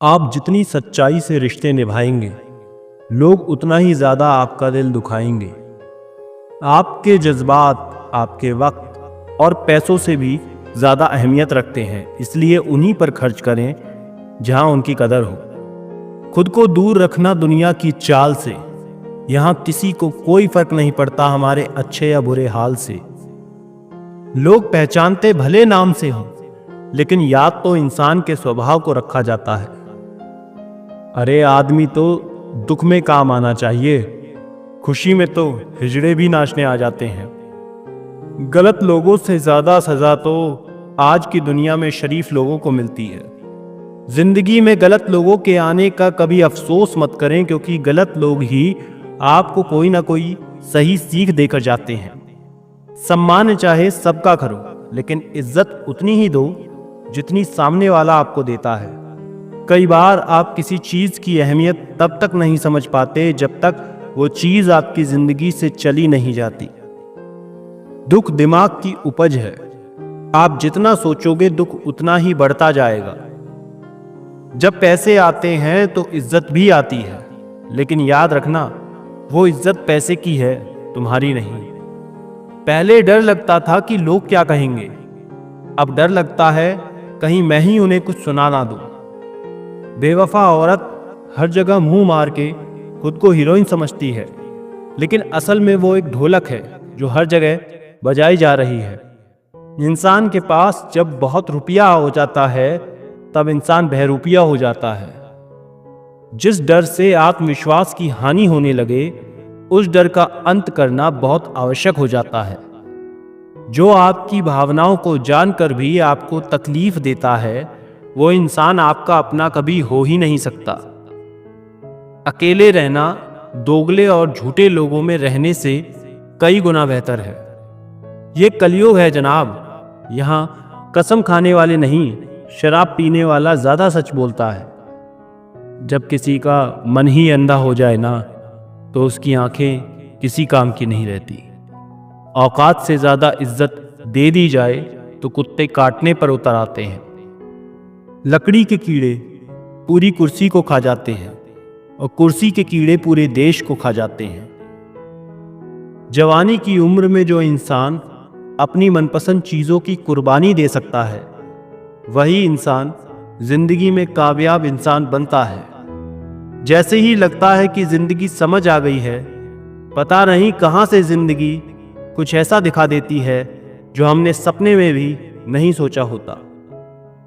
आप जितनी सच्चाई से रिश्ते निभाएंगे, लोग उतना ही ज़्यादा आपका दिल दुखाएंगे। आपके जज्बात, आपके वक्त और पैसों से भी ज़्यादा अहमियत रखते हैं, इसलिए उन्हीं पर खर्च करें जहां उनकी कदर हो। खुद को दूर रखना दुनिया की चाल से। यहाँ किसी को कोई फर्क नहीं पड़ता हमारे अच्छे या बुरे हाल से। लोग पहचानते भले नाम से हों, लेकिन याद तो इंसान के स्वभाव को रखा जाता है। अरे आदमी तो दुख में काम आना चाहिए, खुशी में तो हिजड़े भी नाचने आ जाते हैं। गलत लोगों से ज्यादा सजा तो आज की दुनिया में शरीफ लोगों को मिलती है। जिंदगी में गलत लोगों के आने का कभी अफसोस मत करें, क्योंकि गलत लोग ही आपको कोई ना कोई सही सीख देकर जाते हैं। सम्मान चाहे सबका करो, लेकिन इज्जत उतनी ही दो जितनी सामने वाला आपको देता है। कई बार आप किसी चीज की अहमियत तब तक नहीं समझ पाते जब तक वो चीज आपकी जिंदगी से चली नहीं जाती। दुख दिमाग की उपज है। आप जितना सोचोगे दुख उतना ही बढ़ता जाएगा। जब पैसे आते हैं तो इज्जत भी आती है, लेकिन याद रखना वो इज्जत पैसे की है, तुम्हारी नहीं। पहले डर लगता था कि लोग क्या कहेंगे, अब डर लगता है कहीं मैं ही उन्हें कुछ सुना ना दूं। बेवफा औरत हर जगह मुंह मार के खुद को हीरोइन समझती है, लेकिन असल में वो एक ढोलक है जो हर जगह बजाई जा रही है। इंसान के पास जब बहुत रुपया हो जाता है तब इंसान बहरूपिया हो जाता है। जिस डर से आत्मविश्वास की हानि होने लगे, उस डर का अंत करना बहुत आवश्यक हो जाता है। जो आपकी भावनाओं को जानकर भी आपको तकलीफ देता है, वो इंसान आपका अपना कभी हो ही नहीं सकता। अकेले रहना दोगले और झूठे लोगों में रहने से कई गुना बेहतर है। ये कलयुग है जनाब, यहाँ कसम खाने वाले नहीं, शराब पीने वाला ज्यादा सच बोलता है। जब किसी का मन ही अंधा हो जाए ना, तो उसकी आंखें किसी काम की नहीं रहती। औकात से ज्यादा इज्जत दे दी जाए तो कुत्ते काटने पर उतर आते हैं। लकड़ी के कीड़े पूरी कुर्सी को खा जाते हैं और कुर्सी के कीड़े पूरे देश को खा जाते हैं। जवानी की उम्र में जो इंसान अपनी मनपसंद चीजों की कुर्बानी दे सकता है, वही इंसान जिंदगी में कामयाब इंसान बनता है। जैसे ही लगता है कि जिंदगी समझ आ गई है, पता नहीं कहां से जिंदगी कुछ ऐसा दिखा देती है जो हमने सपने में भी नहीं सोचा होता।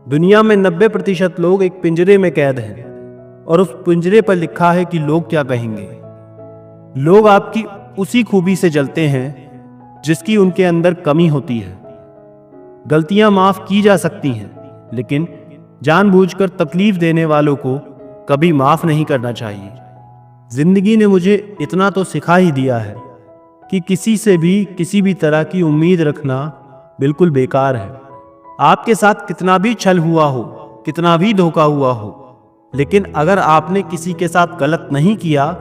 दुनिया में 90% लोग एक पिंजरे में कैद हैं, और उस पिंजरे पर लिखा है कि लोग क्या कहेंगे। लोग आपकी उसी खूबी से जलते हैं जिसकी उनके अंदर कमी होती है। गलतियां माफ की जा सकती हैं, लेकिन जानबूझकर तकलीफ देने वालों को कभी माफ नहीं करना चाहिए। जिंदगी ने मुझे इतना तो सिखा ही दिया है कि किसी से भी किसी भी तरह की उम्मीद रखना बिल्कुल बेकार है। आपके साथ कितना भी छल हुआ हो, कितना भी धोखा हुआ हो, लेकिन अगर आपने किसी के साथ गलत नहीं किया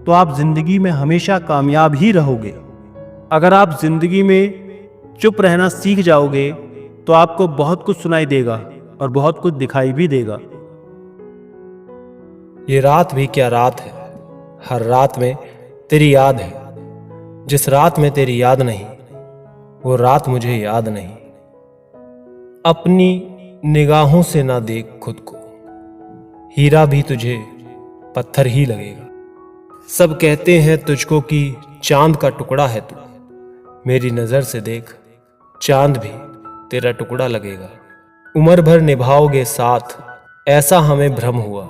तो आप जिंदगी में हमेशा कामयाब ही रहोगे। अगर आप जिंदगी में चुप रहना सीख जाओगे तो आपको बहुत कुछ सुनाई देगा और बहुत कुछ दिखाई भी देगा। ये रात भी क्या रात है, हर रात में तेरी याद है। जिस रात में तेरी याद नहीं, वो रात मुझे याद नहीं। अपनी निगाहों से ना देख खुद को, हीरा भी तुझे पत्थर ही लगेगा। सब कहते हैं तुझको कि चांद का टुकड़ा है तू, मेरी नजर से देख, चांद भी तेरा टुकड़ा लगेगा। उम्र भर निभाओगे साथ, ऐसा हमें भ्रम हुआ।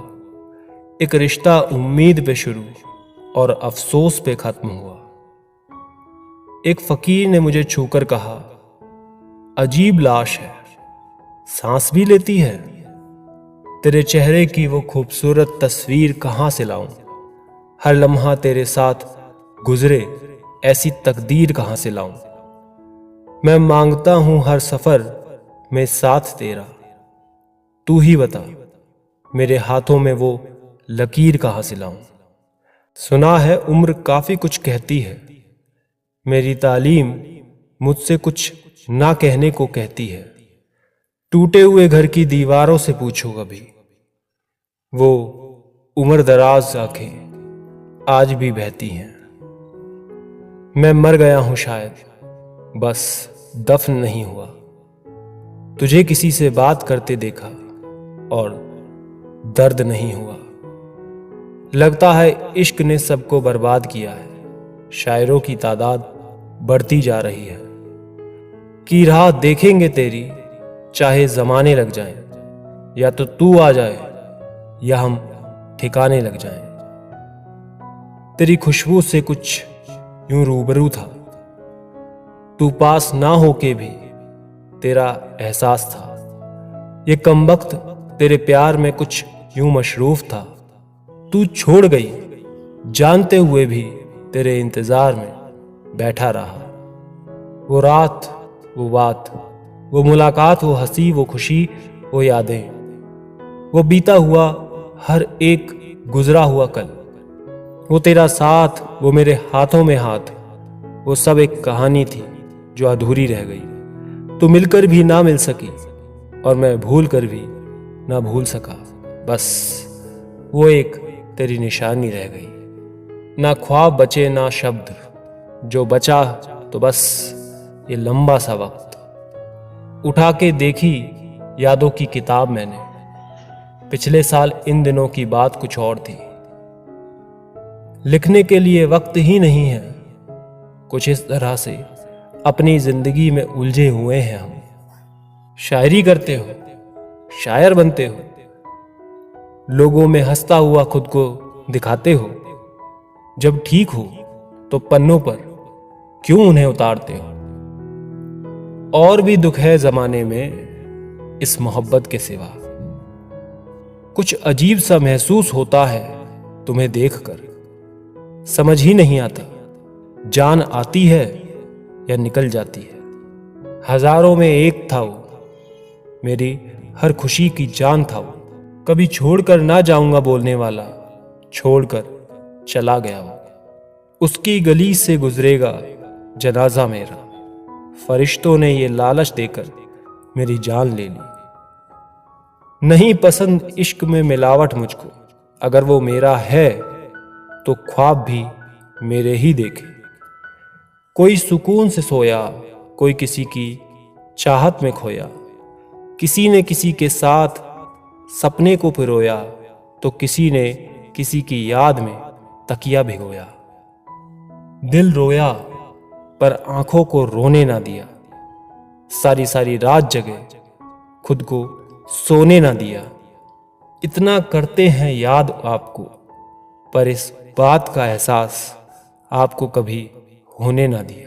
एक रिश्ता उम्मीद पे शुरू और अफसोस पे खत्म हुआ। एक फकीर ने मुझे छूकर कहा, अजीब लाश है, सांस भी लेती है। तेरे चेहरे की वो खूबसूरत तस्वीर कहां से लाऊं? हर लम्हा तेरे साथ गुजरे, ऐसी तकदीर कहां से लाऊं? मैं मांगता हूं हर सफर में साथ तेरा, तू ही बता मेरे हाथों में वो लकीर कहां से लाऊं? सुना है उम्र काफी कुछ कहती है, मेरी तालीम मुझसे कुछ ना कहने को कहती है। टूटे हुए घर की दीवारों से पूछो कभी, वो उम्र दराज आंखें आज भी बहती हैं। मैं मर गया हूं शायद, बस दफन नहीं हुआ। तुझे किसी से बात करते देखा और दर्द नहीं हुआ। लगता है इश्क ने सबको बर्बाद किया है। शायरों की तादाद बढ़ती जा रही है। कि राह देखेंगे तेरी, चाहे जमाने लग जाएं, या तो तू आ जाए या हम ठिकाने लग जाएं। तेरी खुशबू से कुछ यूं रूबरू था, तू पास ना होके भी तेरा एहसास था। ये कमबख्त तेरे प्यार में कुछ यूं मशरूफ था। तू छोड़ गई जानते हुए भी तेरे इंतजार में बैठा रहा। वो रात, वो बात, वो मुलाकात, वो हंसी, वो खुशी, वो यादें, वो बीता हुआ हर एक गुजरा हुआ कल, वो तेरा साथ, वो मेरे हाथों में हाथ, वो सब एक कहानी थी जो अधूरी रह गई। तू मिलकर भी ना मिल सकी और मैं भूल कर भी ना भूल सका। बस वो एक तेरी निशानी रह गई। ना ख्वाब बचे ना शब्द, जो बचा तो बस ये लंबा सा वक्त। उठा के देखी यादों की किताब मैंने, पिछले साल इन दिनों की बात कुछ और थी। लिखने के लिए वक्त ही नहीं है, कुछ इस तरह से अपनी जिंदगी में उलझे हुए हैं हम। शायरी करते हो, शायर बनते हो, लोगों में हंसता हुआ खुद को दिखाते हो। जब ठीक हो तो पन्नों पर क्यों उन्हें उतारते हो। और भी दुख है जमाने में इस मोहब्बत के सिवा। कुछ अजीब सा महसूस होता है तुम्हें देखकर, समझ ही नहीं आता जान आती है या निकल जाती है। हजारों में एक था वो, मेरी हर खुशी की जान था वो। कभी छोड़कर ना जाऊंगा बोलने वाला, छोड़कर चला गया वो। उसकी गली से गुजरेगा जनाजा मेरा, फरिश्तों ने ये लालच देकर मेरी जान ले ली। नहीं पसंद इश्क में मिलावट मुझको, अगर वो मेरा है तो ख्वाब भी मेरे ही देखे। कोई सुकून से सोया, कोई किसी की चाहत में खोया। किसी ने किसी के साथ सपने को पिरोया, तो किसी ने किसी की याद में तकिया भिगोया। दिल रोया पर आंखों को रोने ना दिया, सारी सारी रात जगे खुद को सोने ना दिया। इतना करते हैं याद आपको, पर इस बात का एहसास आपको कभी होने ना दिया।